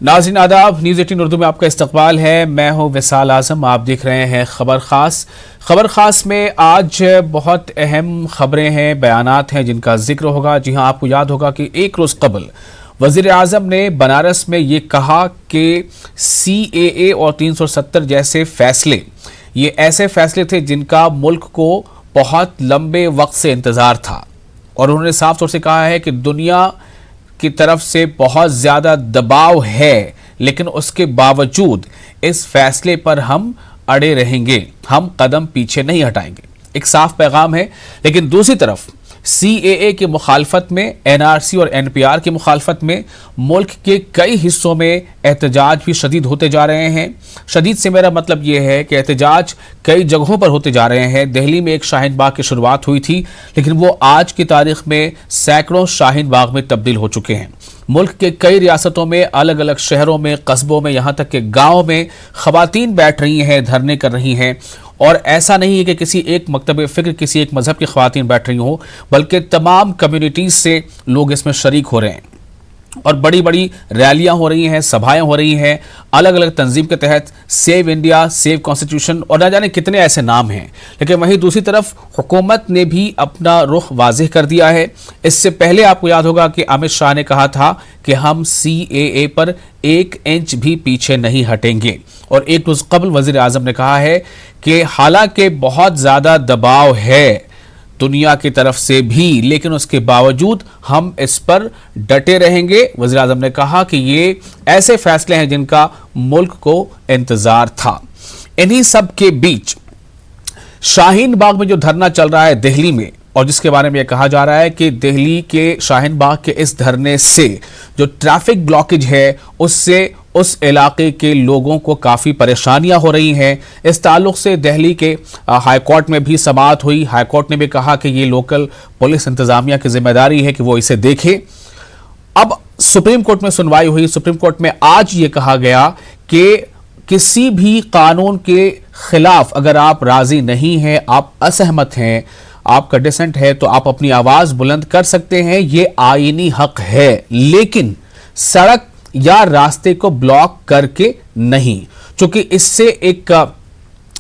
नाज़रीन आदाब, न्यूज़ 18 उर्दू में आपका इस्तकबाल है। मैं हूं विसाल आजम। आप देख रहे हैं खबर ख़ास में आज बहुत अहम खबरें हैं, बयानात हैं जिनका जिक्र होगा। जी हां, आपको याद होगा कि एक रोज़ कबल वज़ीर आज़म ने बनारस में ये कहा कि CAA और 370 जैसे फैसले, ये ऐसे फैसले थे जिनका मुल्क को बहुत लंबे वक्त से इंतज़ार था। और उन्होंने साफ तौर से कहा है कि दुनिया की तरफ से बहुत ज़्यादा दबाव है, लेकिन उसके बावजूद इस फैसले पर हम अड़े रहेंगे, हम कदम पीछे नहीं हटाएंगे। एक साफ पैगाम है। लेकिन दूसरी तरफ CAA की मुखालफत में, NRC और NPR की मुखालफत में मुल्क के कई हिस्सों में एहतजाज भी शदीद होते जा रहे हैं। शदीद से मेरा मतलब ये है कि एहतजाज कई जगहों पर होते जा रहे हैं। दिल्ली में एक शाहीन बाग की शुरुआत हुई थी, लेकिन वो आज की तारीख में सैकड़ों शाहीन बाग में तब्दील हो चुके हैं। मुल्क के कई रियासतों में, अलग अलग शहरों में, कस्बों में, यहाँ तक कि गाँव में खवातीन बैठ रही हैं, धरने कर रही हैं। और ऐसा नहीं है कि किसी एक मकतब फ़िक्र, किसी एक मज़हब की ख़वातीन बैठ रही हों, बल्कि तमाम कम्युनिटीज़ से लोग इसमें शरीक हो रहे हैं। और बड़ी बड़ी रैलियां हो रही हैं, सभाएं हो रही हैं, अलग अलग तंजीम के तहत सेव इंडिया, सेव कॉन्स्टिट्यूशन और ना जाने कितने ऐसे नाम हैं। लेकिन वहीं दूसरी तरफ हुकूमत ने भी अपना रुख वाज़ेह कर दिया है। इससे पहले आपको याद होगा कि अमित शाह ने कहा था कि हम CAA पर 1 इंच भी पीछे नहीं हटेंगे। और एक रोज़ कबल वज़ीर आज़म ने कहा है कि हालांकि बहुत ज़्यादा दबाव है दुनिया की तरफ से भी, लेकिन उसके बावजूद हम इस पर डटे रहेंगे। वज़ीर आज़म ने कहा कि ये ऐसे फैसले हैं जिनका मुल्क को इंतज़ार था। इन्हीं सब के बीच शाहीन बाग में जो धरना चल रहा है दिल्ली में, और जिसके बारे में यह कहा जा रहा है कि दिल्ली के शाहीन बाग के इस धरने से जो ट्रैफिक ब्लॉकेज है, उससे उस इलाके के लोगों को काफ़ी परेशानियां हो रही हैं। इस ताल्लुक से दिल्ली के हाई कोर्ट में भी समाअत हुई। हाई कोर्ट ने भी कहा कि ये लोकल पुलिस इंतज़ामिया की जिम्मेदारी है कि वो इसे देखे। अब सुप्रीम कोर्ट में सुनवाई हुई। सुप्रीम कोर्ट में आज ये कहा गया कि किसी भी कानून के खिलाफ अगर आप राजी नहीं हैं, आप असहमत हैं, आपका डिसेंट है, तो आप अपनी आवाज़ बुलंद कर सकते हैं, ये आईनी हक है। लेकिन सड़क या रास्ते को ब्लॉक करके नहीं, क्योंकि इससे एक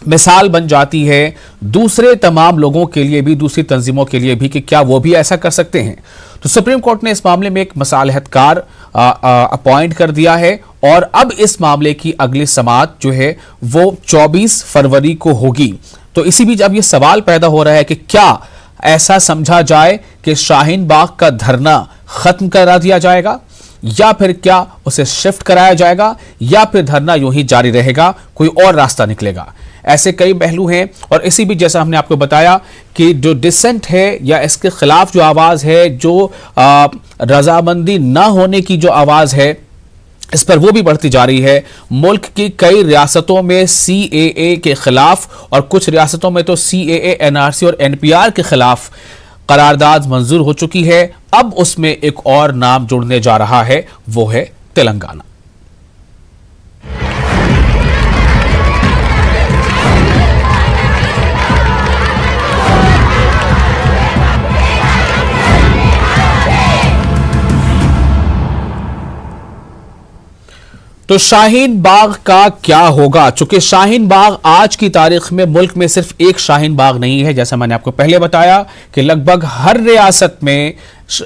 मिसाल बन जाती है दूसरे तमाम लोगों के लिए भी, दूसरी तंजीमों के लिए भी, कि क्या वो भी ऐसा कर सकते हैं। तो सुप्रीम कोर्ट ने इस मामले में एक मसालहतकार अपॉइंट कर दिया है। और अब इस मामले की अगली समाअत जो है वो 24 फरवरी को होगी। तो इसी बीच अब ये सवाल पैदा हो रहा है कि क्या ऐसा समझा जाए कि शाहीन बाग का धरना खत्म करा दिया जाएगा, या फिर क्या उसे शिफ्ट कराया जाएगा, या फिर धरना यूं ही जारी रहेगा, कोई और रास्ता निकलेगा। ऐसे कई पहलू हैं। और इसी बीच जैसा हमने आपको बताया कि जो डिसेंट है या इसके खिलाफ जो आवाज़ है, जो रजामंदी ना होने की जो आवाज़ है, इस पर वो भी बढ़ती जा रही है। मुल्क की कई रियासतों में CAA के खिलाफ, और कुछ रियासतों में तो CAA, NRC और NPR के खिलाफ करारदाद मंजूर हो चुकी है। अब उसमें एक और नाम जुड़ने जा रहा है, वो है तेलंगाना। तो शाहीन बाग का क्या होगा? चूंकि शाहीन बाग आज की तारीख में मुल्क में सिर्फ एक शाहीन बाग नहीं है, जैसा मैंने आपको पहले बताया कि लगभग हर रियासत में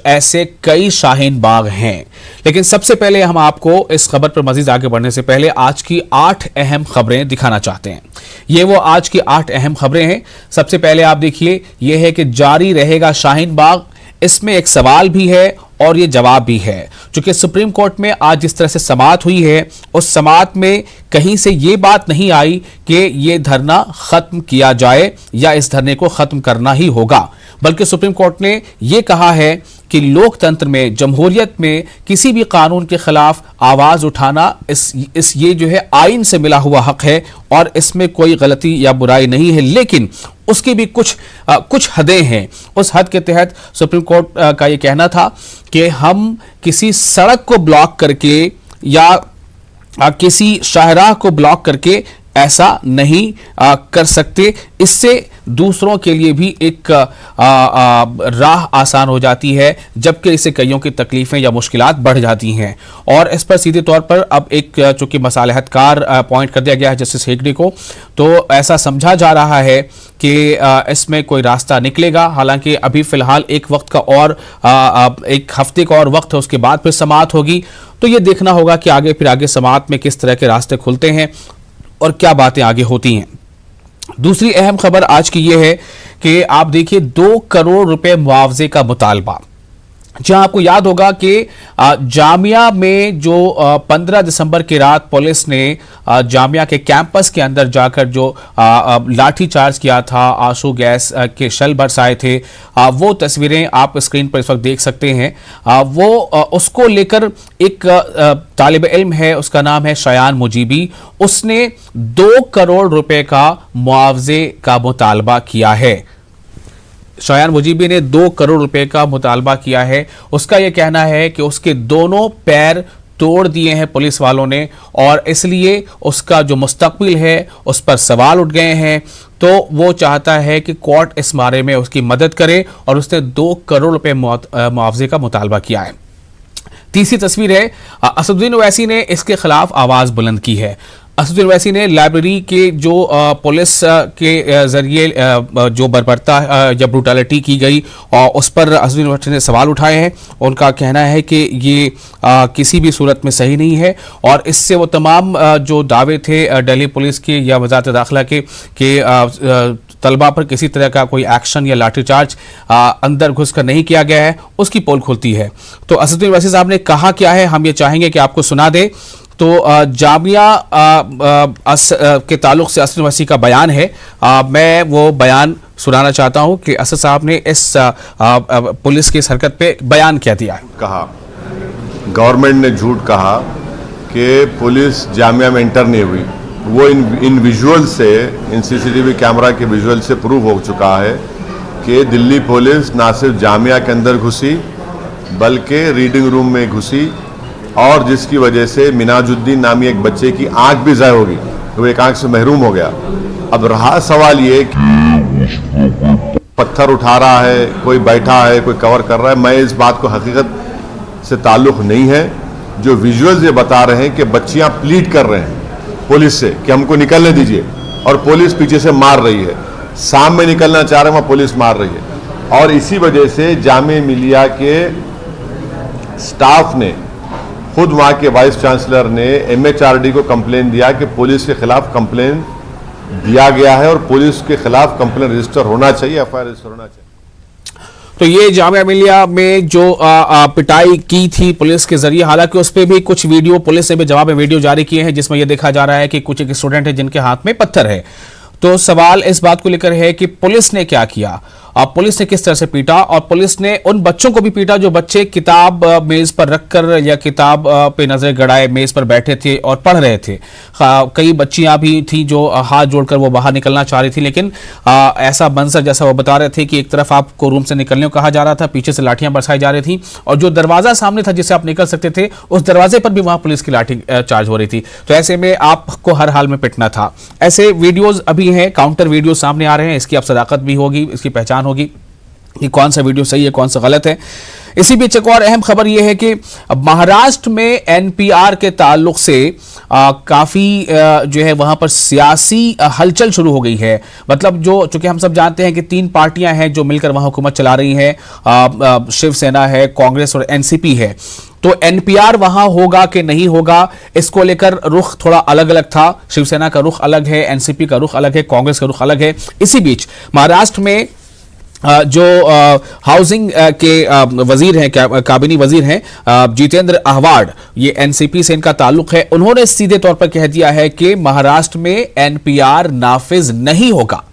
ऐसे कई शाहीन बाग हैं। लेकिन सबसे पहले हम आपको इस खबर पर मजीद आगे बढ़ने से पहले आज की 8 अहम खबरें दिखाना चाहते हैं। ये वो आज की 8 अहम खबरें हैं। सबसे पहले आप देखिए, यह है कि जारी रहेगा शाहीन बाग। इसमें एक सवाल भी है और ये जवाब भी है। चूंकि सुप्रीम कोर्ट में आज जिस तरह से समाअत हुई है, उस समाअत में कहीं से ये बात नहीं आई कि ये धरना खत्म किया जाए या इस धरने को खत्म करना ही होगा, बल्कि सुप्रीम कोर्ट ने ये कहा है कि लोकतंत्र में, जमहूरियत में किसी भी कानून के खिलाफ आवाज उठाना इस ये जो है आइन से मिला हुआ हक है और इसमें कोई गलती या बुराई नहीं है। लेकिन उसकी भी कुछ हदें हैं। उस हद के तहत सुप्रीम कोर्ट का ये कहना था कि हम किसी सड़क को ब्लॉक करके या किसी शाहराह को ब्लॉक करके ऐसा नहीं कर सकते। इससे दूसरों के लिए भी एक राह आसान हो जाती है, जबकि इससे कईयों की तकलीफें या मुश्किलात बढ़ जाती हैं। और इस पर सीधे तौर पर अब एक चूंकि मसालहतकार पॉइंट कर दिया गया है जस्टिस हेगड़े को, तो ऐसा समझा जा रहा है कि इसमें कोई रास्ता निकलेगा। हालांकि अभी फिलहाल एक वक्त का और एक हफ्ते का और वक्त है, उसके बाद फिर समाअत होगी। तो ये देखना होगा कि आगे समाअत में किस तरह के रास्ते खुलते हैं और क्या बातें आगे होती हैं। दूसरी अहम खबर आज की यह है कि आप देखिए 2 करोड़ रुपए मुआवजे का मुतालबा। जहां आपको याद होगा कि जामिया में जो 15 दिसंबर की रात पुलिस ने जामिया के कैंपस के अंदर जाकर जो लाठी चार्ज किया था, आंसू गैस के शेल बरसाए थे, वो तस्वीरें आप स्क्रीन पर इस वक्त देख सकते हैं। वो उसको लेकर एक तालिब इल्म है, उसका नाम है शयान मुजीबी, उसने 2 करोड़ रुपए का मुआवजे का मुतालबा किया है। शयान मुजीबी ने 2 करोड़ रुपए का मुतालबा किया है। उसका यह कहना है कि उसके दोनों पैर तोड़ दिए हैं पुलिस वालों ने, और इसलिए उसका जो मुस्तकबिल है उस पर सवाल उठ गए हैं। तो वो चाहता है कि कोर्ट इस बारे में उसकी मदद करे, और उसने 2 करोड़ रुपए मुआवजे का मुतालबा किया है। तीसरी तस्वीर है, असदुद्दीन ओवैसी ने इसके खिलाफ आवाज बुलंद की है। असदुद्दीन ओवैसी ने लाइब्रेरी के जो पुलिस के जरिए जो बर्बरता या ब्रूटलिटी की गई और उस पर असदुद्दीन ओवैसी ने सवाल उठाए हैं। उनका कहना है कि ये किसी भी सूरत में सही नहीं है, और इससे वो तमाम जो दावे थे दिल्ली पुलिस के या वजारत दाखिला के तलबा पर किसी तरह का कोई एक्शन या लाठीचार्ज अंदर घुसकर नहीं किया गया है, उसकी पोल खुलती है। तो असदुद्दीन ओवैसी साहब ने कहा क्या है, हम ये चाहेंगे कि आपको सुना दे। तो जामिया के ताल्लुक से असद ओवैसी का बयान है, मैं वो बयान सुनाना चाहता हूं कि असद साहब ने इस पुलिस की इस हरकत पे बयान क्या दिया। कहा गवर्नमेंट ने झूठ कहा कि पुलिस जामिया में इंटर नहीं हुई। वो इन विजुअल से, इन सीसीटीवी कैमरा के विजुअल से प्रूव हो चुका है कि दिल्ली पुलिस ना सिर्फ जामिया के अंदर घुसी बल्कि रीडिंग रूम में घुसी, और जिसकी वजह से मिनाजुद्दीन नामी एक बच्चे की आंख भी ज़ाय होगी, वो एक आंख से महरूम हो गया। अब रहा सवाल ये कि पत्थर उठा रहा है, कोई बैठा है, कोई कवर कर रहा है, मैं इस बात को हकीकत से ताल्लुक़ नहीं है। जो विजुअल्स ये बता रहे हैं कि बच्चियां प्लीड कर रहे हैं पुलिस से कि हमको निकलने दीजिए, और पुलिस पीछे से मार रही है। सामने निकलना चाह रहे हैं, वहाँ पुलिस मार रही है। और इसी वजह से जामिया मिलिया के स्टाफ ने, खुद वहाँ के वाइस चांसलर ने MHRD को कंप्लेन दिया कि पुलिस के खिलाफ कंप्लेन दिया गया है और पुलिस के खिलाफ कंप्लेन रजिस्टर होना चाहिए, FIR रजिस्टर होना चाहिए। तो ये जामिया मिलिया में जो पिटाई की थी पुलिस के जरिए, हालांकि उस पर भी कुछ वीडियो पुलिस ने भी जवाब में वीडियो जारी किए हैं, जिसमें यह देखा जा रहा है कि कुछ एक स्टूडेंट है जिनके हाथ में पत्थर है। तो सवाल इस बात को लेकर है कि पुलिस ने क्या किया, पुलिस ने किस तरह से पीटा, और पुलिस ने उन बच्चों को भी पीटा जो बच्चे किताब मेज पर रखकर या किताब पे नजर गड़ाए मेज पर बैठे थे और पढ़ रहे थे। कई बच्चियां भी थी जो हाथ जोड़कर वो बाहर निकलना चाह रही थी, लेकिन ऐसा मंजर जैसा वो बता रहे थे कि एक तरफ आपको रूम से निकलने को कहा जा रहा था, पीछे से लाठियां बरसाई जा रही थी, और जो दरवाजा सामने था जिससे आप निकल सकते थे, उस दरवाजे पर भी वहां पुलिस की लाठी चार्ज हो रही थी। तो ऐसे में आपको हर हाल में पिटना था। ऐसे वीडियोज अभी हैं, काउंटर वीडियो सामने आ रहे हैं, इसकी अब सदाकत भी होगी, इसकी पहचान होगी कि कौन सा वीडियो सही है, कौन सा गलत है। इसी बीच एक और अहम खबर यह है कि महाराष्ट्र में NPR के ताल्लुक से काफ़ी जो है वहाँ पर सियासी हलचल शुरू हो गई है। मतलब जो चूंकि हम सब जानते हैं कि 3 पार्टियां हैं जो मिलकर वहाँ हुकूमत चला रही हैं, शिवसेना है, कांग्रेस और NCP है। तो NPR वहां होगा कि नहीं होगा, इसको लेकर रुख थोड़ा अलग अलग था। शिवसेना का रुख अलग है, NCP का रुख अलग है, कांग्रेस का रुख अलग है। इसी बीच महाराष्ट्र में जो हाउसिंग के वजीर हैं, काबिनी वजीर हैं जितेंद्र आव्हाड, ये NCP से इनका ताल्लुक है, उन्होंने सीधे तौर पर कह दिया है कि महाराष्ट्र में NPR नाफिज नहीं होगा।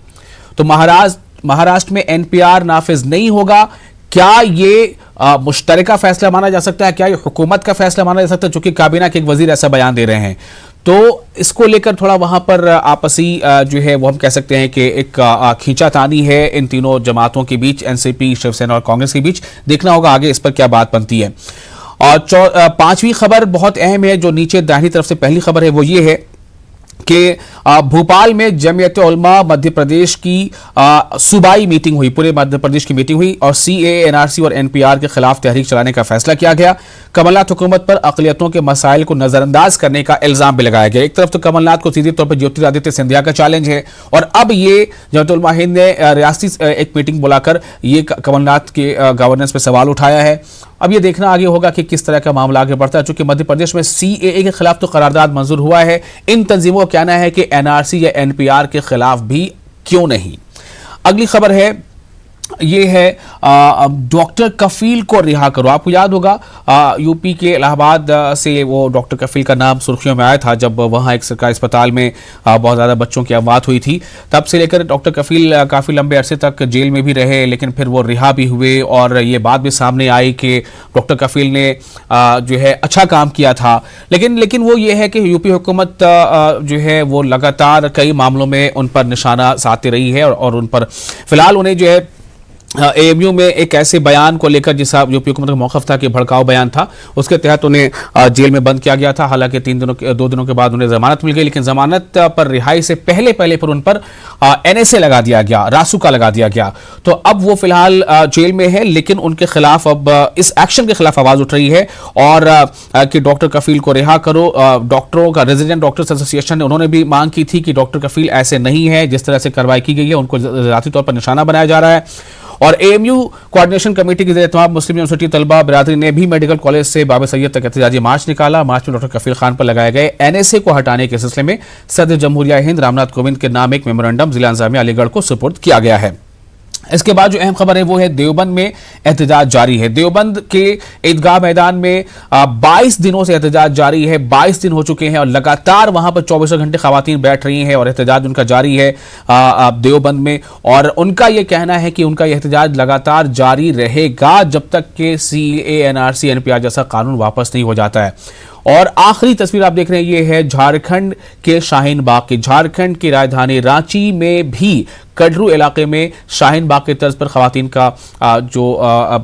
तो महाराष्ट्र में NPR नाफिज नहीं होगा। क्या ये मुश्तरका फैसला माना जा सकता है, क्या ये हुकूमत का फैसला माना जा सकता है, चूंकि काबीना के एक वजीर ऐसा बयान दे रहे हैं? तो इसको लेकर थोड़ा वहां पर आपसी जो है वो हम कह सकते हैं कि एक खींचातानी है इन तीनों जमातों के बीच, NCP, शिवसेना और कांग्रेस के बीच। देखना होगा आगे इस पर क्या बात बनती है। और 5वीं खबर बहुत अहम है, जो नीचे दाहिनी तरफ से पहली खबर है, वो ये है कि भोपाल में जमीयत उलमा मध्य प्रदेश की सूबाई मीटिंग हुई, पूरे मध्य प्रदेश की मीटिंग हुई और सीएए, एनआरसी और एनपीआर के खिलाफ तहरीक चलाने का फैसला किया गया। कमलनाथ हुकूमत पर अक़लियतों के मसाइल को नजरअंदाज करने का इल्जाम भी लगाया गया। एक तरफ तो कमलनाथ को सीधे तौर पर ज्योतिरादित्य सिंधिया का चैलेंज है और अब ये जमीयत उलमा हिंद ने रियासती एक मीटिंग बुलाकर ये कमलनाथ के गवर्नेंस पर सवाल उठाया है। अब ये देखना आगे होगा कि किस तरह का मामला आगे बढ़ता है, चूंकि मध्य प्रदेश में सीएए के खिलाफ तो करारदाद मंजूर हुआ है। इन तंजीमों का कहना है कि एनआरसी या एनपीआर के खिलाफ भी क्यों नहीं। अगली खबर है, ये है डॉक्टर कफील को रिहा करो। आपको याद होगा यूपी के इलाहाबाद से वो डॉक्टर कफील का नाम सुर्खियों में आया था जब वहाँ एक सरकारी अस्पताल में बहुत ज़्यादा बच्चों की अमवात हुई थी। तब से लेकर डॉक्टर कफील काफ़ी लंबे अरसे तक जेल में भी रहे, लेकिन फिर वो रिहा भी हुए और ये बात भी सामने आई कि डॉक्टर कफील ने जो है अच्छा काम किया था। लेकिन वो ये है कि यूपी हुकूमत जो है वो लगातार कई मामलों में उन पर निशाना साधती रही है और उन पर फिलहाल उन्हें जो है एएमयू में एक ऐसे बयान को लेकर जिसका यूपी हुकूमत का मौक़िफ़ था कि भड़काऊ बयान था, उसके तहत उन्हें जेल में बंद किया गया था। हालांकि 2 दिनों के बाद उन्हें जमानत मिल गई, लेकिन जमानत पर रिहाई से पहले पर उन पर एनएसए लगा दिया गया, रासुका लगा दिया गया। तो अब वो फिलहाल जेल में है, लेकिन उनके खिलाफ अब इस एक्शन के खिलाफ आवाज़ उठ रही है और कि डॉक्टर कफील को रिहा करो। डॉक्टरों का रेजिडेंट डॉक्टर्स एसोसिएशन ने उन्होंने भी मांग की थी कि डॉक्टर कफील ऐसे नहीं है, जिस तरह से कार्रवाई की गई है उनको ज़ाती तौर पर निशाना बनाया जा रहा है। और एएमयू कोऑर्डिनेशन कमेटी के तमाम मुस्लिम यूनिवर्सिटी तलबा बिरादरी ने भी मेडिकल कॉलेज से बाबा सैयद तक एहतजाजी मार्च निकाला। मार्च में डॉक्टर कफील खान पर लगाए गए एनएसए को हटाने के सिलसिले में सदर जमहूरिया हिंद रामनाथ कोविंद के नाम एक मेमोरेंडम जिला इंतजामिया अलीगढ़ को सुपुर्द किया गया है। इसके बाद जो अहम खबर है वो है देवबंद में एहतजाज जारी है। देवबंद के ईदगाह मैदान में 22 दिनों से एहतजाज जारी है। 22 दिन हो चुके हैं और लगातार वहां पर 24 घंटे खवातीन बैठ रही हैं और एहतजाज उनका जारी है देवबंद में। और उनका ये कहना है कि उनका ये एहतजाज लगातार जारी रहेगा जब तक कि सीएए, एनआरसी, एनपीआर जैसा कानून वापस नहीं हो जाता है। और आखिरी तस्वीर आप देख रहे हैं ये है झारखंड के शाहीन बाग की। झारखंड की राजधानी रांची में भी कटरू इलाके में शाहीन बाग के तर्ज पर खवातीन का जो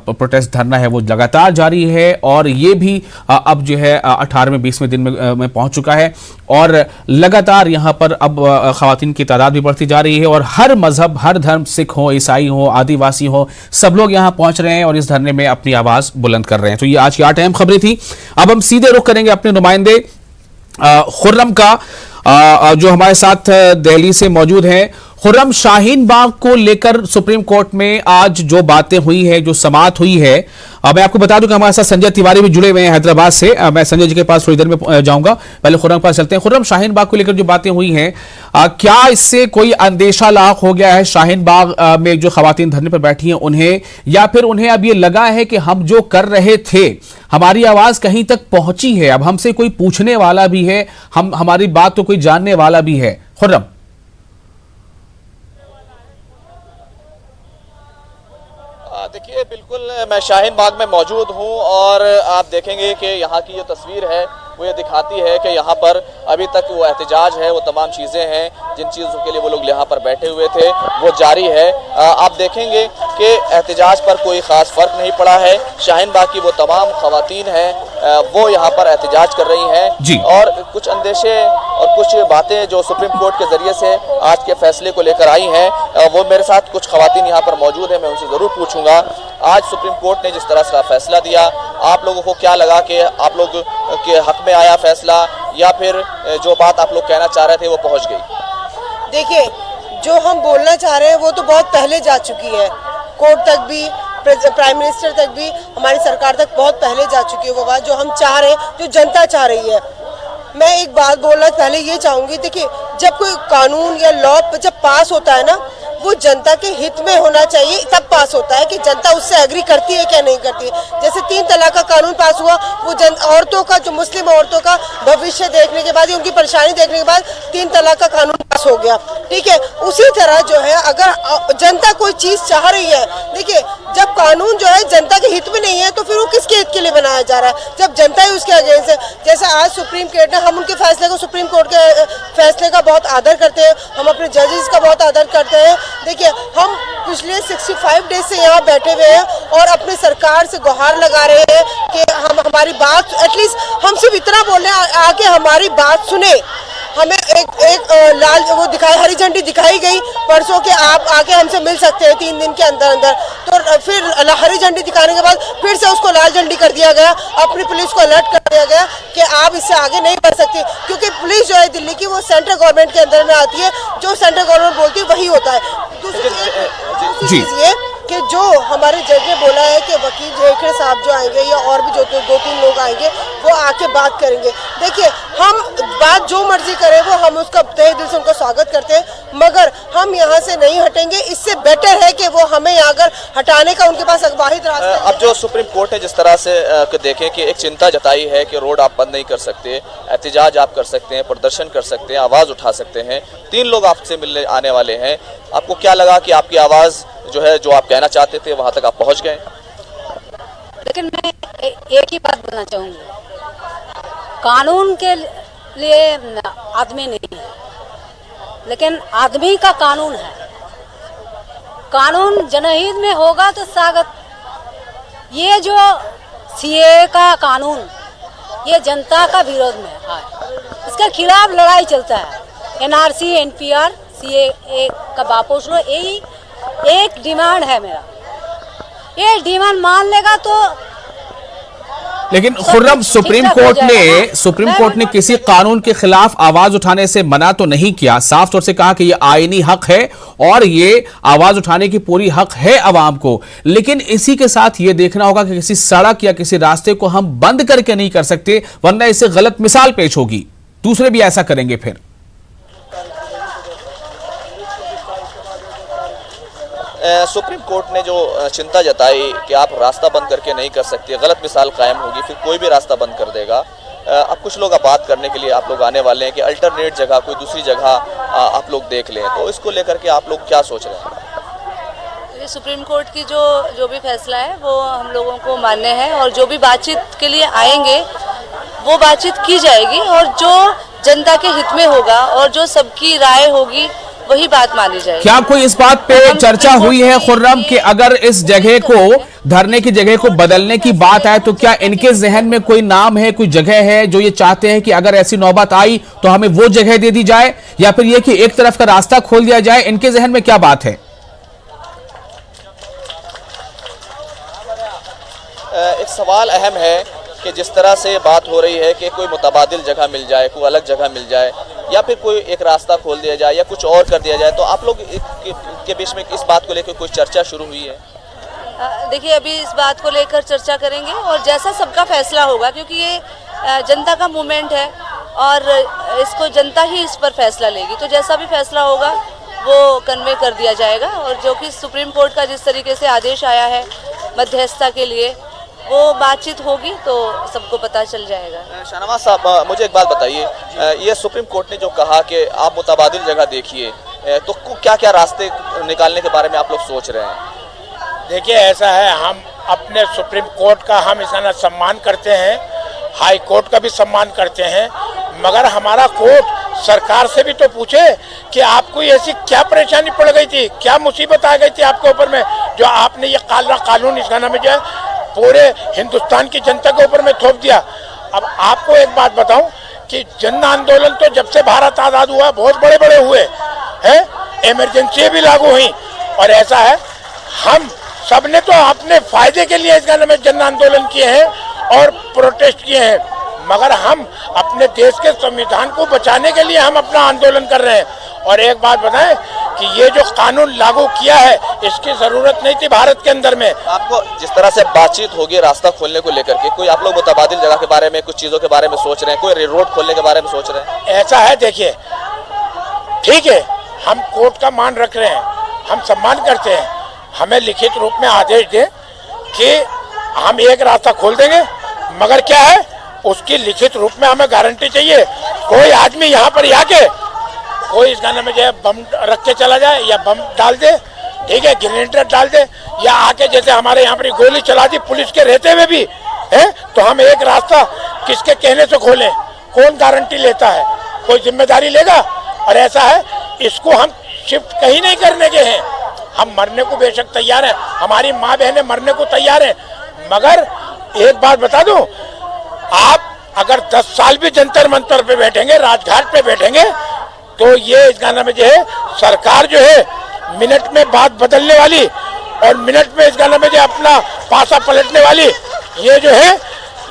प्रोटेस्ट धरना है वो लगातार जारी है और ये भी अब जो है 18वें 20वें दिन में पहुंच चुका है और लगातार यहाँ पर अब खवातीन की तादाद भी बढ़ती जा रही है और हर मजहब, हर धर्म, सिख हो, ईसाई हो, आदिवासी हो, सब लोग यहाँ पहुंच रहे हैं और इस धरने में अपनी आवाज बुलंद कर रहे हैं। तो ये आज की 8 अहम खबरें थी। अब हम सीधे रुख करेंगे अपने नुमाइंदे खुर्रम का, जो हमारे साथ दिल्ली से मौजूद हैं। खुर्रम, शाहीन बाग को लेकर सुप्रीम कोर्ट में आज जो बातें हुई है, जो समाअत हुई है, मैं आपको बता दूं कि हमारे साथ संजय तिवारी भी जुड़े हुए हैं हैदराबाद से। मैं संजय जी के पास थोड़ी देर में जाऊंगा, पहले खुर्रम के पास चलते हैं। खुर्रम, शाहीन बाग को लेकर जो बातें हुई हैं, क्या इससे कोई अंदेशा लाक हो गया है शाहीन बाग में जो खवातीन धरने पर बैठी हैं उन्हें, या फिर उन्हें अब ये लगा है कि हम जो कर रहे थे, हमारी आवाज कहीं तक पहुंची है, अब हमसे कोई पूछने वाला भी है, हमारी बात तो कोई जानने वाला भी है? खुर्रम, देखिए, बिल्कुल मैं शाहीन बाग में मौजूद हूं और आप देखेंगे कि यहाँ की जो तस्वीर है वो ये दिखाती है कि यहाँ पर अभी तक वो एहतजाज है, वो तमाम चीज़ें हैं जिन चीज़ों के लिए वो लोग यहाँ पर बैठे हुए थे वो जारी है। आप देखेंगे कि एहतजाज पर कोई ख़ास फ़र्क नहीं पड़ा है। शाहीन बाग की वो तमाम ख़वातीन हैं वो यहाँ पर एहतजाज कर रही हैं और कुछ अंदेशे और कुछ बातें जो सुप्रीम कोर्ट के ज़रिए से आज के फैसले को लेकर आई हैं, वो मेरे साथ कुछ ख़वातीन यहाँ पर मौजूद हैं, मैं उनसे ज़रूर पूछूँगा आज सुप्रीम कोर्ट ने जिस तरह से फैसला दिया, आप लोगों को क्या लगा कि आप लोग के हक में आया फैसला या फिर जो बात आप लोग कहना चाह रहे थे वो पहुंच गई? देखिए, जो हम बोलना चाह रहे हैं वो तो बहुत पहले जा चुकी है, कोर्ट तक भी, प्राइम मिनिस्टर तक भी, हमारी सरकार तक बहुत पहले जा चुकी है वो बात जो हम चाह रहे हैं, जो जनता चाह रही है। मैं एक बात बोलना पहले ये चाहूँगी, देखिए, जब कोई कानून या लॉ जब पास होता है ना, वो जनता के हित में होना चाहिए, तब पास होता है कि जनता उससे एग्री करती है क्या नहीं करती है। जैसे 3 तलाक का कानून पास हुआ, वो औरतों का, जो मुस्लिम औरतों का भविष्य देखने के बाद, उनकी परेशानी देखने के बाद 3 तलाक का कानून पास हो गया, ठीक है। उसी तरह जो है, अगर जनता कोई चीज़ चाह रही है, देखिए, जब कानून जो है जनता के हित में नहीं है तो फिर वो किसके हित के लिए बनाया जा रहा है, जब जनता ही उसके अगेंस्ट है। जैसे आज सुप्रीम कोर्ट ने, हम उनके फैसले को, सुप्रीम कोर्ट के फैसले का बहुत आदर करते हैं, हम अपने जजेस का बहुत आदर करते हैं। देखिए, हम पिछले 65 डेज से यहाँ बैठे हुए हैं और अपने सरकार से गुहार लगा रहे हैं कि हम हमारी बात, एटलीस्ट हम सिर्फ इतना बोल रहे हैं, आके हमारी बात सुने, हमें एक लाल वो दिखाई, हरी झंडी दिखाई गई परसों के आप आके हमसे मिल सकते हैं 3 दिन के अंदर अंदर। तो फिर हरी झंडी दिखाने के बाद फिर से उसको लाल झंडी कर दिया गया, अपनी पुलिस को अलर्ट कर दिया गया कि आप इससे आगे नहीं बढ़ सकती, क्योंकि पुलिस जो है दिल्ली की वो सेंट्रल गवर्नमेंट के अंदर में आती है, जो सेंट्रल गवर्नमेंट बोलती है वही होता है। दूसरी चीज ये कि जो हमारे जज ने बोला है कि वकील जेखड़े साहब जो आएंगे या और भी जो 2-3 लोग आएंगे वो आके बात करेंगे। देखिए, हम बात जो मर्जी करें वो हम उसका तहे दिल से उनका स्वागत करते हैं, मगर हम यहाँ से नहीं हटेंगे। इससे बेटर है कि वो हमें यहाँ अगर हटाने का उनके पास वाहिद रास्ता है। अब जो सुप्रीम कोर्ट ने जिस तरह से देखें कि एक चिंता जताई है कि रोड आप बंद नहीं कर सकते, एहतजाज आप कर सकते हैं, प्रदर्शन कर सकते हैं, आवाज़ उठा सकते हैं, 3 लोग आपसे मिलने आने वाले हैं, आपको क्या लगा कि आपकी आवाज़ जो है, जो आप कहना चाहते थे वहां तक आप पहुंच गए? लेकिन मैं एक ही बात बोलना चाहूंगी, कानून के लिए आदमी नहीं है, लेकिन आदमी का कानून है। कानून जनहित में होगा तो स्वागत। ये जो सीए का कानून, ये जनता का विरोध में है, इसके खिलाफ लड़ाई चलता है। एनआरसी, एनपीआर, सीए का वापस लो, यही एक डिमांड है मेरा। ये डिमांड मान लेगा तो लेकिन खुर्रम, सुप्रीम कोर्ट ने किसी कानून के खिलाफ आवाज उठाने से मना तो नहीं किया, साफ तौर से कहा कि ये आईनी हक है और ये आवाज उठाने की पूरी हक है अवाम को। लेकिन इसी के साथ ये देखना होगा कि किसी सड़क या किसी रास्ते को हम बंद करके नहीं कर सकते, वरना इससे गलत मिसाल पेश होगी, दूसरे भी ऐसा करेंगे। फिर सुप्रीम कोर्ट ने जो चिंता जताई कि आप रास्ता बंद करके नहीं कर सकते, गलत मिसाल कायम होगी, फिर कोई भी रास्ता बंद कर देगा। अब कुछ लोग बात करने के लिए आप लोग आने वाले हैं कि अल्टरनेट जगह, कोई दूसरी जगह आप लोग देख लें, तो इसको लेकर के आप लोग क्या सोच रहे हैं? सुप्रीम कोर्ट की जो भी फैसला है वो हम लोगों को मान्य है, और जो भी बातचीत के लिए आएंगे वो बातचीत की जाएगी, और जो जनता के हित में होगा और जो सबकी राय होगी वही बात मानी जाएगी। क्या कोई इस बात पे चर्चा हुई है खुर्रम कि अगर इस जगह को, धरने की जगह को बदलने की बात आए, तो क्या इनके जहन में कोई नाम है, कोई जगह है जो ये चाहते हैं कि अगर ऐसी नौबत आई तो हमें वो जगह दे दी जाए, या फिर ये कि एक तरफ का रास्ता खोल दिया जाए? इनके जहन में क्या बात है? एक सवाल अहम है कि जिस तरह से बात हो रही है कि कोई मुतबादिल जगह मिल जाए, कोई अलग जगह मिल जाए, या फिर कोई एक रास्ता खोल दिया जाए या कुछ और कर दिया जाए, तो आप लोग के बीच में इस बात को लेकर कोई चर्चा शुरू हुई है? देखिए, अभी इस बात को लेकर चर्चा करेंगे, और जैसा सबका फैसला होगा, क्योंकि ये जनता का मूवमेंट है और इसको जनता ही इस पर फैसला लेगी, तो जैसा भी फैसला होगा वो कन्वे कर दिया जाएगा। और जो कि सुप्रीम कोर्ट का जिस तरीके से आदेश आया है मध्यस्थता के लिए, वो बातचीत होगी तो सबको पता चल जाएगा। शाहनवाज साहब, मुझे एक बात बताइए, ये सुप्रीम कोर्ट ने जो कहा कि आप मुतबादिल जगह देखिए, तो क्या क्या रास्ते निकालने के बारे में आप लोग सोच रहे हैं? देखिए, ऐसा है, हम अपने सुप्रीम कोर्ट का हम इसका सम्मान करते हैं, हाई कोर्ट का भी सम्मान करते हैं, मगर हमारा कोर्ट सरकार से भी तो पूछे कि आपको ऐसी क्या परेशानी पड़ गई थी, क्या मुसीबत आ गई थी आपके ऊपर में, जो आपने ये कानून इसका नाम जो है पूरे हिंदुस्तान की जनता के ऊपर में थोप दिया। अब आपको एक बात बताऊं कि जन आंदोलन तो जब से भारत आज़ाद हुआ बहुत बड़े बड़े हुए हैं, इमरजेंसी भी लागू हुई, और ऐसा है हम सब ने तो अपने फायदे के लिए इसका नाम जन आंदोलन किए हैं और प्रोटेस्ट किए हैं, मगर हम अपने देश के संविधान को बचाने के लिए हम अपना आंदोलन कर रहे हैं। और एक बात बताएं कि ये जो कानून लागू किया है इसकी जरूरत नहीं थी भारत के अंदर में। आपको जिस तरह से बातचीत होगी रास्ता खोलने को लेकर के, कोई आप लोग मुतबादिल जगह के बारे में, कुछ चीजों के बारे में सोच रहे हैं, कोई रोड खोलने के बारे में सोच रहे हैं? ऐसा है, देखिए, ठीक है, हम कोर्ट का मान रख रहे हैं, हम सम्मान करते हैं, हमें लिखित रूप में आदेश दें कि हम एक रास्ता खोल देंगे, मगर क्या है उसकी लिखित रूप में हमें गारंटी चाहिए। कोई आदमी यहाँ पर आके कोई इस गाने में जो है बम रख के चला जाए या बम डाल दे, ठीक है, ग्रेनेडर डाल दे, या आके जैसे हमारे यहाँ पर गोली चला दी पुलिस के रहते हुए भी है, तो हम एक रास्ता किसके कहने से खोलें? कौन गारंटी लेता है? कोई जिम्मेदारी लेगा? और ऐसा है, इसको हम शिफ्ट कहीं नहीं करने के हैं, हम मरने को बेशक तैयार हैं, हमारी माँ बहनें मरने को तैयार हैं, मगर एक बात बता दूं, आप अगर 10 साल भी जंतर मंतर पे बैठेंगे, राजघाट पे बैठेंगे, तो ये इस गाना में जो है सरकार जो है मिनट में बात बदलने वाली और मिनट में इस गाना में जो अपना पासा पलटने वाली, ये जो है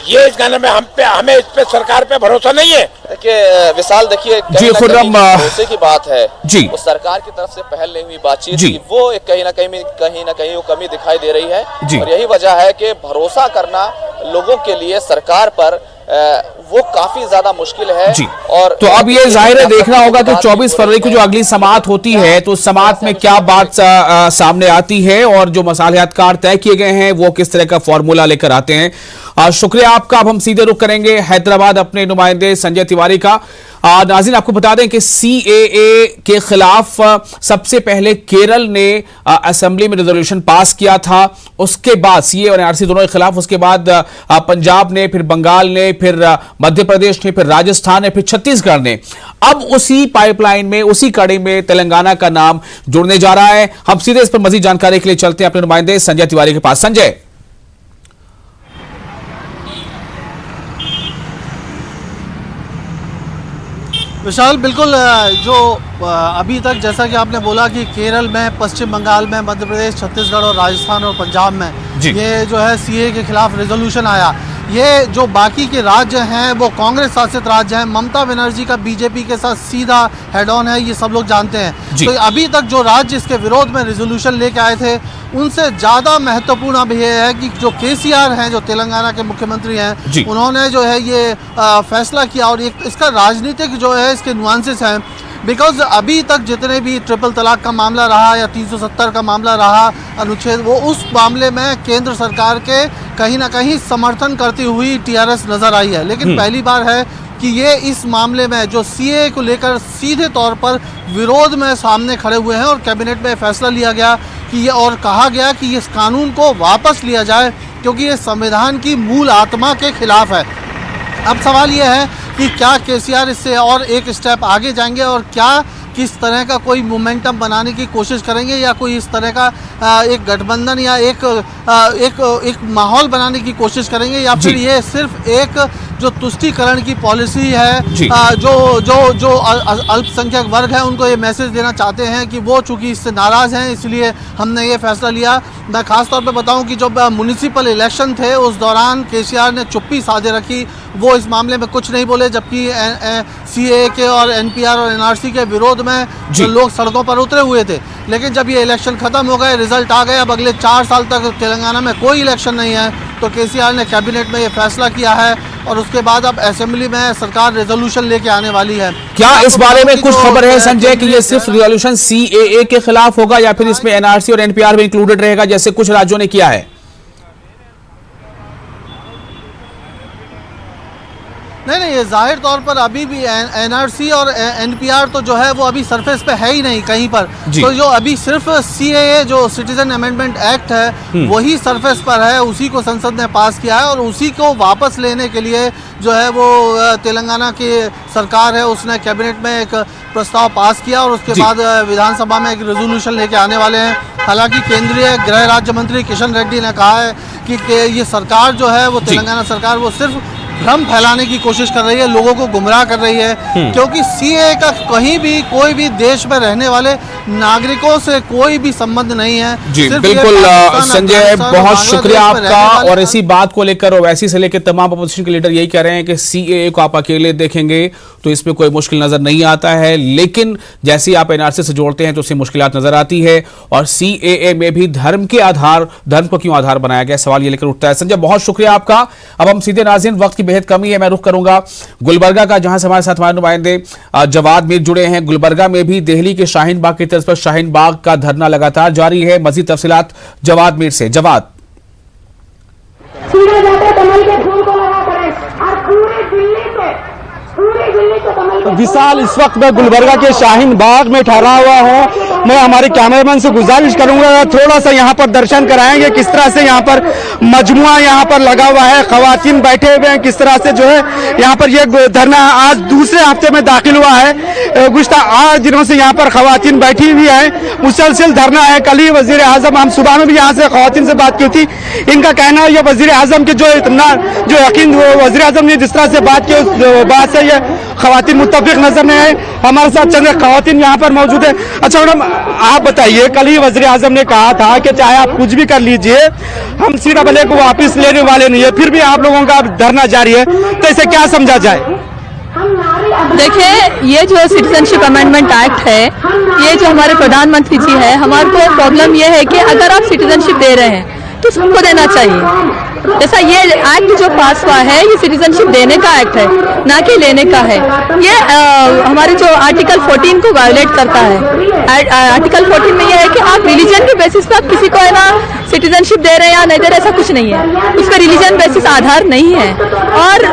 ये इस गाने में हमें इस पे सरकार पे भरोसा नहीं है। देखिए विशाल, देखिए जी खुर्रम, भरोसे की बात है जी, वो सरकार की तरफ से पहल नहीं हुई बातचीत की, वो एक कहीं ना कहीं वो कमी दिखाई दे रही है और यही वजह है कि भरोसा करना लोगों के लिए सरकार पर वो काफी ज्यादा मुश्किल है जी। और तो अब ये जाहिर है देखना होगा कि 24 फरवरी को जो अगली समाअत होती है तो उस समाअत में क्या बात सामने आती है और जो मसालियातकार तय किए गए हैं वो किस तरह का फॉर्मूला लेकर आते हैं। शुक्रिया आपका। अब हम सीधे रुख करेंगे हैदराबाद अपने नुमाइंदे संजय तिवारी का। नाज़रीन, आपको बता दें कि सीएए के खिलाफ सबसे पहले केरल ने असेंबली में रेजोल्यूशन पास किया था, उसके बाद सीए और एनआरसी दोनों के खिलाफ, उसके बाद पंजाब ने, फिर बंगाल ने, फिर मध्य प्रदेश ने, फिर राजस्थान ने, फिर छत्तीसगढ़ ने। अब उसी पाइपलाइन में, उसी कड़ी में तेलंगाना का नाम जुड़ने जा रहा है। हम सीधे इस पर मजीद जानकारी के लिए चलते हैं अपने नुमाइंदे संजय तिवारी के पास। संजय, विशाल, बिल्कुल जो अभी तक जैसा कि आपने बोला कि केरल में, पश्चिम बंगाल में, मध्य प्रदेश, छत्तीसगढ़ और राजस्थान और पंजाब में ये जो है सीए के खिलाफ रेजोल्यूशन आया। ये जो बाकी के राज्य हैं वो कांग्रेस शासित राज्य हैं, ममता बनर्जी का बीजेपी के साथ सीधा हेड ऑन है, ये सब लोग जानते हैं। तो अभी तक जो राज्य इसके विरोध में रेजोल्यूशन लेके आए थे उनसे ज़्यादा महत्वपूर्ण अब ये है कि जो केसीआर हैं, जो तेलंगाना के मुख्यमंत्री हैं, उन्होंने जो है ये फैसला किया और इसका राजनीतिक जो है इसके नुआंसेस हैं। बिकॉज अभी तक जितने भी ट्रिपल तलाक का मामला रहा या 370 का मामला रहा अनुच्छेद, वो उस मामले में केंद्र सरकार के कहीं ना कहीं समर्थन करती हुई टीआरएस नज़र आई है। लेकिन पहली बार है कि ये इस मामले में जो सीए को लेकर सीधे तौर पर विरोध में सामने खड़े हुए हैं और कैबिनेट में फैसला लिया गया कि ये, और कहा गया कि इस कानून को वापस लिया जाए क्योंकि ये संविधान की मूल आत्मा के खिलाफ है। अब सवाल ये है कि क्या केसीआर इससे और एक स्टेप आगे जाएंगे और क्या किस तरह का कोई मोमेंटम बनाने की कोशिश करेंगे या कोई इस तरह का एक गठबंधन या एक माहौल बनाने की कोशिश करेंगे, या फिर ये सिर्फ एक जो तुष्टीकरण की पॉलिसी है, जो अल्पसंख्यक वर्ग है उनको ये मैसेज देना चाहते हैं कि वो चूंकि इससे नाराज़ हैं इसलिए हमने ये फैसला लिया। मैं खास तौर पे बताऊं कि जब म्युनिसिपल इलेक्शन थे उस दौरान केसीआर ने चुप्पी साधे रखी, वो इस मामले में कुछ नहीं बोले, जबकि सीएए के और एनपीआर और एनआरसी के विरोध में जो लोग सड़कों पर उतरे हुए थे। लेकिन जब ये इलेक्शन खत्म हो गए, रिजल्ट आ गए, अब अगले 4 साल तक तेलंगाना में कोई इलेक्शन नहीं है, तो केसीआर ने कैबिनेट में ये फैसला किया है और उसके बाद अब असेंबली में सरकार रेजोल्यूशन लेके आने वाली है। क्या इस बारे में कुछ खबर है संजय कि ये सिर्फ रेजोल्यूशन सीएए के खिलाफ होगा या फिर इसमें एनआरसी और एनपीआर भी इंक्लूडेड रहेगा जैसे कुछ राज्यों ने किया है? नहीं, ये जाहिर तौर पर अभी भी एनआरसी और एनपीआर तो जो है वो अभी सरफेस पे है ही नहीं कहीं पर। तो जो अभी सिर्फ सीएए जो सिटीजन अमेंडमेंट एक्ट है वही सरफेस पर है, उसी को संसद ने पास किया है और उसी को वापस लेने के लिए जो है वो तेलंगाना की सरकार है उसने कैबिनेट में एक प्रस्ताव पास किया और उसके बाद विधानसभा में एक रेजोल्यूशन लेके आने वाले हैं। हालांकि केंद्रीय गृह राज्य मंत्री किशन रेड्डी ने कहा है कि ये सरकार जो है वो तेलंगाना सरकार वो सिर्फ भ्रम फैलाने की कोशिश कर रही है, लोगों को गुमराह कर रही है, क्योंकि सीएए का कहीं भी कोई भी देश में रहने वाले नागरिकों से कोई भी संबंध नहीं है। जी बिल्कुल संजय, बहुत शुक्रिया आपका। और इसी बात को लेकर ओवैसी से लेकर तमाम अपोजिशन के लीडर यही कह रहे हैं कि सीएए को आप अकेले देखेंगे तो इसमें कोई मुश्किल नजर नहीं आता है, लेकिन जैसे आप एनआरसी से जोड़ते हैं तो उससे मुश्किलात नजर आती है। और सीएए में भी धर्म को क्यों आधार बनाया गया, सवाल ये लेकर उठता है। संजय, बहुत शुक्रिया आपका। अब हम सीधे नाज़रीन, वक्त की बेहद कमी है, मैं रुख करूंगा गुलबर्गा का, जहां से हमारे साथ हमारे नुमाइंदे जवाद मीर जुड़े हैं। गुलबर्गा में भी दिल्ली के शाहीन बाग की तर्ज पर शाहीन बाग का धरना लगातार जारी है। मजीद तफसीलात जवाद मीर से। जवाद, सीधे जाते कमल के फूल को लगा करें और पूरी दिल्ली को विशाल इस वक्त मैं गुलबर्गा के शाहीन बाग में ठहरा हुआ हूँ। मैं हमारे कैमरामैन से गुजारिश करूंगा थोड़ा सा यहाँ पर दर्शन कराएंगे किस तरह से यहाँ पर मजमुआ यहाँ पर लगा हुआ है, खवातीन बैठे हुए हैं, किस तरह से जो है यहाँ पर ये धरना आज दूसरे हफ्ते में दाखिल हुआ है। गुज़िश्ता 8 दिनों से यहाँ पर खवातीन बैठी हुई है, मुसलसल धरना है। कल ही वजीर आजम, हम सुबह में भी यहाँ से खवातीन से बात की थी, इनका कहना है ये वजीर आजम के जो इतना जो यकीन वजीर आजम ने जिस तरह से बात की उस बात से ये खवातीन मुत्तफिक नजर नहीं आए। हमारे साथ चंद खवातीन यहाँ पर मौजूद है। अच्छा मैडम, आप बताइए, कल ही वजीर आजम ने कहा था कि चाहे आप कुछ भी कर लीजिए, हम CAA को वापस लेने वाले नहीं है, फिर भी आप लोगों का धरना जारी है, तो इसे क्या समझा जाए? देखिए, ये जो सिटीजनशिप अमेंडमेंट एक्ट है, ये जो हमारे प्रधानमंत्री जी है, हमारे को प्रॉब्लम ये है कि अगर आप सिटीजनशिप दे रहे हैं तो सबको देना चाहिए। जैसा ये एक्ट जो पास हुआ है, ये सिटीजनशिप देने का एक्ट है, ना कि लेने का है। ये हमारे जो आर्टिकल 14 को वायोलेट करता है। आर्टिकल 14 में ये है कि आप रिलीजन के बेसिस पर किसी को है ना सिटीजनशिप दे रहे हैं या नहीं दे रहे, ऐसा कुछ नहीं है। उस पर रिलीजन बेसिस आधार नहीं है। और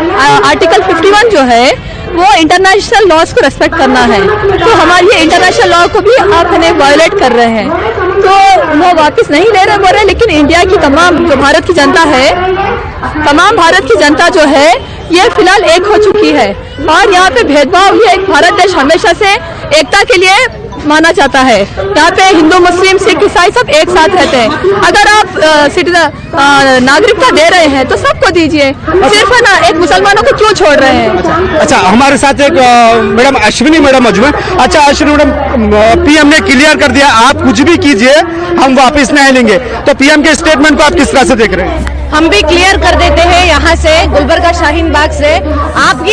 आर्टिकल 51 जो है वो इंटरनेशनल लॉज को रेस्पेक्ट करना है, तो हमारी ये इंटरनेशनल लॉ को भी आप हमें वायोलेट कर रहे हैं। तो वो वापस नहीं ले रहे बोल रहे, लेकिन इंडिया की तमाम जो भारत की जनता है, तमाम भारत की जनता जो है ये फिलहाल एक हो चुकी है। और यहाँ पे भेदभाव, ये एक भारत देश हमेशा से एकता के लिए माना जाता है। यहाँ पे हिंदू, मुस्लिम, सिख, ईसाई सब एक साथ रहते हैं। अगर आप नागरिकता दे रहे हैं तो सबको दीजिए, सिर्फ है ना एक मुसलमानों को क्यों छोड़ रहे हैं? अच्छा, हमारे साथ एक मैडम अश्विनी मैडम मौजूद है। अच्छा अश्विनी मैडम, पीएम ने क्लियर कर दिया आप कुछ भी कीजिए हम वापस नहीं लेंगे, तो पीएम के स्टेटमेंट को आप किस तरह से देख रहे हैं? हम भी क्लियर कर देते हैं यहाँ से गुलबर्गा शाहीन बाग से, आप